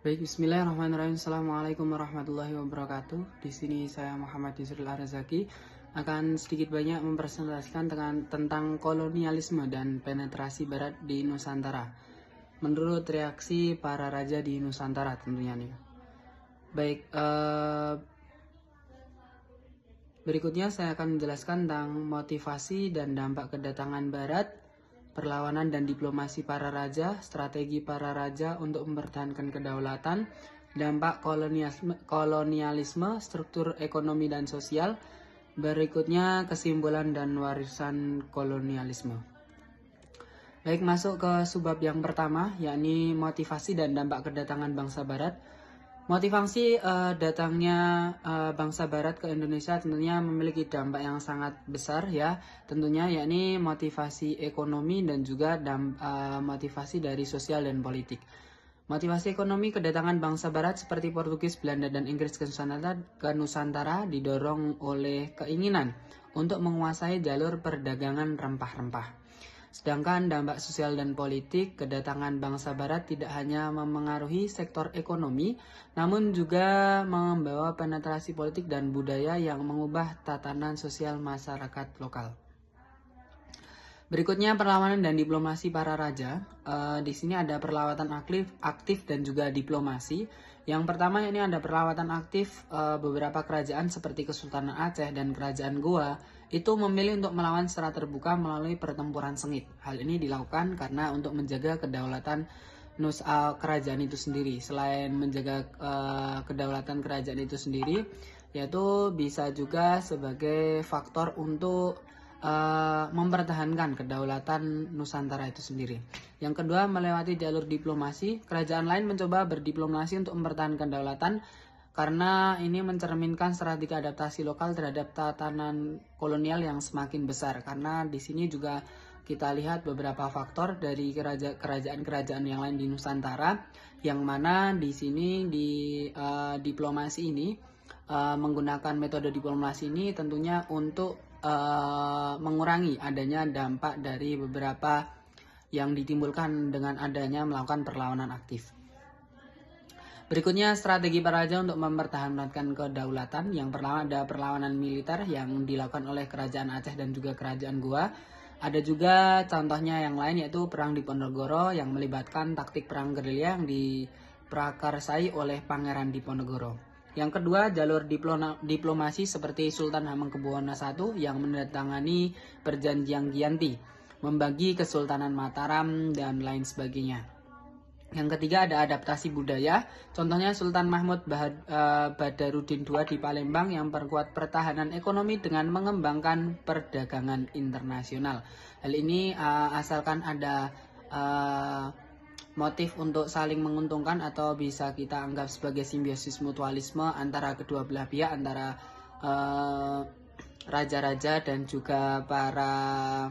Baik, Bismillahirrahmanirrahim. Assalamualaikum warahmatullahi wabarakatuh. Di sini saya Muhammad Yusril Arzaki akan sedikit banyak mempresentasikan tentang kolonialisme dan penetrasi Barat di Nusantara. Menurut reaksi para raja di Nusantara tentunya nih. Baik, berikutnya saya akan menjelaskan tentang motivasi dan dampak kedatangan Barat, perlawanan dan diplomasi para raja, strategi para raja untuk mempertahankan kedaulatan, dampak kolonialisme, struktur ekonomi dan sosial, berikutnya kesimpulan dan warisan kolonialisme. Baik, masuk ke subbab yang pertama, yakni motivasi dan dampak kedatangan bangsa Barat. Motivasi datangnya bangsa Barat ke Indonesia tentunya memiliki dampak yang sangat besar ya, tentunya yakni motivasi ekonomi dan juga motivasi dari sosial dan politik. Motivasi ekonomi kedatangan bangsa Barat seperti Portugis, Belanda, dan Inggris ke Nusantara didorong oleh keinginan untuk menguasai jalur perdagangan rempah-rempah. Sedangkan dampak sosial dan politik, kedatangan bangsa Barat tidak hanya memengaruhi sektor ekonomi, namun juga membawa penetrasi politik dan budaya yang mengubah tatanan sosial masyarakat lokal. Berikutnya perlawanan dan diplomasi para raja. Di sini ada perlawatan aktif dan juga diplomasi. Yang pertama ini ada perlawatan aktif beberapa kerajaan seperti Kesultanan Aceh dan Kerajaan Goa itu memilih untuk melawan secara terbuka melalui pertempuran sengit. Hal ini dilakukan karena untuk menjaga kedaulatan kerajaan itu sendiri. Selain menjaga kedaulatan kerajaan itu sendiri, yaitu bisa juga sebagai faktor untuk mempertahankan kedaulatan Nusantara itu sendiri. Yang kedua, melewati jalur diplomasi, kerajaan lain mencoba berdiplomasi untuk mempertahankan kedaulatan karena ini mencerminkan strategi adaptasi lokal terhadap tatanan kolonial yang semakin besar. Karena di sini juga kita lihat beberapa faktor dari kerajaan-kerajaan yang lain di Nusantara, yang mana di sini di diplomasi ini menggunakan metode diplomasi ini tentunya untuk mengurangi adanya dampak dari beberapa yang ditimbulkan dengan adanya melakukan perlawanan aktif. Berikutnya strategi para raja untuk mempertahankan kedaulatan. Yang pertama ada perlawanan militer yang dilakukan oleh Kerajaan Aceh dan juga Kerajaan Goa. Ada juga contohnya yang lain yaitu Perang Diponegoro yang melibatkan taktik perang gerilya yang diprakarsai oleh Pangeran Diponegoro. Yang kedua, jalur diplomasi seperti Sultan Hamengkubuwono I yang menandatangani perjanjian Giyanti, membagi Kesultanan Mataram, dan lain sebagainya. Yang ketiga ada adaptasi budaya, contohnya Sultan Mahmud Badarudin II di Palembang yang memperkuat pertahanan ekonomi dengan mengembangkan perdagangan internasional. Hal ini asalkan ada motif untuk saling menguntungkan atau bisa kita anggap sebagai simbiosis mutualisme antara kedua belah pihak, antara raja-raja dan juga para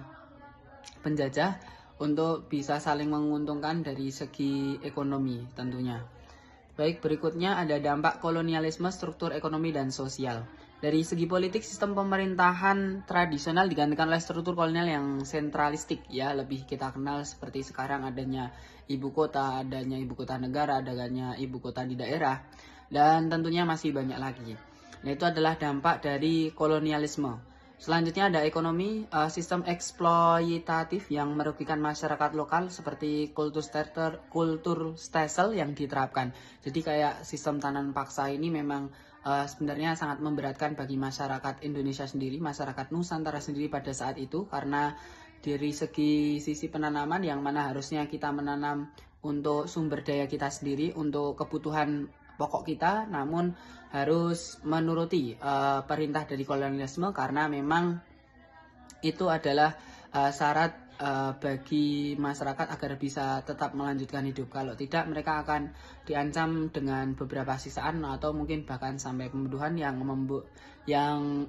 penjajah untuk bisa saling menguntungkan dari segi ekonomi tentunya. Baik, berikutnya ada dampak kolonialisme, struktur ekonomi dan sosial. Dari segi politik, sistem pemerintahan tradisional digantikan oleh struktur kolonial yang sentralistik ya, lebih kita kenal seperti sekarang adanya ibu kota negara, adanya ibu kota di daerah, dan tentunya masih banyak lagi. Nah, itu adalah dampak dari kolonialisme. Selanjutnya ada ekonomi, sistem eksploitatif yang merugikan masyarakat lokal seperti kultur stelsel yang diterapkan. Jadi kayak sistem tanam paksa ini memang sebenarnya sangat memberatkan bagi masyarakat Indonesia sendiri, masyarakat Nusantara sendiri pada saat itu, karena dari sisi penanaman yang mana harusnya kita menanam untuk sumber daya kita sendiri, untuk kebutuhan pokok kita, namun harus menuruti perintah dari kolonialisme karena memang itu adalah syarat bagi masyarakat agar bisa tetap melanjutkan hidup. Kalau tidak, mereka akan diancam dengan beberapa siksaan atau mungkin bahkan sampai pembunuhan yang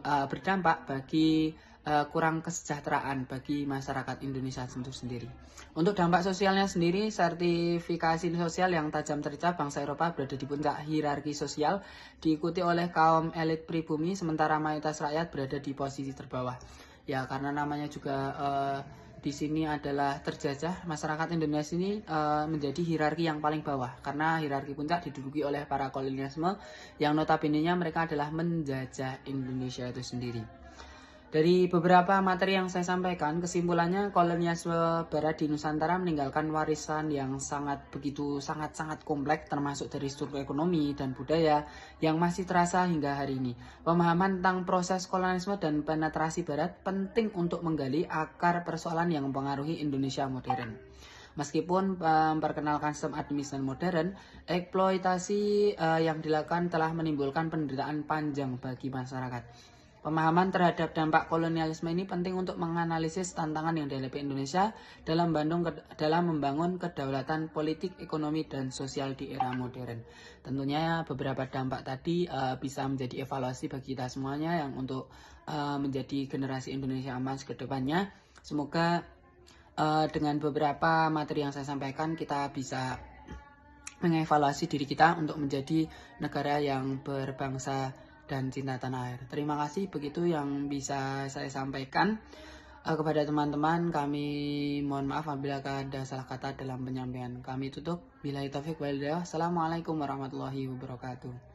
berdampak bagi kurang kesejahteraan bagi masyarakat Indonesia itu sendiri. Untuk dampak sosialnya sendiri, sertifikasi sosial yang tajam tercap, bangsa Eropa berada di puncak hierarki sosial, diikuti oleh kaum elit pribumi, sementara mayoritas rakyat berada di posisi terbawah. Ya, karena namanya juga di sini adalah terjajah, masyarakat Indonesia ini menjadi hierarki yang paling bawah karena hierarki puncak diduduki oleh para kolonialisme yang notabene-nya mereka adalah menjajah Indonesia itu sendiri. Dari beberapa materi yang saya sampaikan, kesimpulannya kolonialisme Barat di Nusantara meninggalkan warisan yang sangat kompleks termasuk dari struktur ekonomi dan budaya yang masih terasa hingga hari ini. Pemahaman tentang proses kolonialisme dan penetrasi Barat penting untuk menggali akar persoalan yang mempengaruhi Indonesia modern. Meskipun memperkenalkan sistem administrasi modern, eksploitasi yang dilakukan telah menimbulkan penderitaan panjang bagi masyarakat. Pemahaman terhadap dampak kolonialisme ini penting untuk menganalisis tantangan yang dihadapi Indonesia dalam membangun kedaulatan politik, ekonomi, dan sosial di era modern. Tentunya beberapa dampak tadi bisa menjadi evaluasi bagi kita semuanya yang untuk menjadi generasi Indonesia emas ke depannya. Semoga dengan beberapa materi yang saya sampaikan kita bisa mengevaluasi diri kita untuk menjadi negara yang berbangsa dan cinta tanah air. Terima kasih, begitu yang bisa saya sampaikan kepada teman-teman. Kami mohon maaf apabila ada salah kata dalam penyampaian. Kami tutup. Billahi taufiq wal hidayah. Assalamualaikum warahmatullahi wabarakatuh.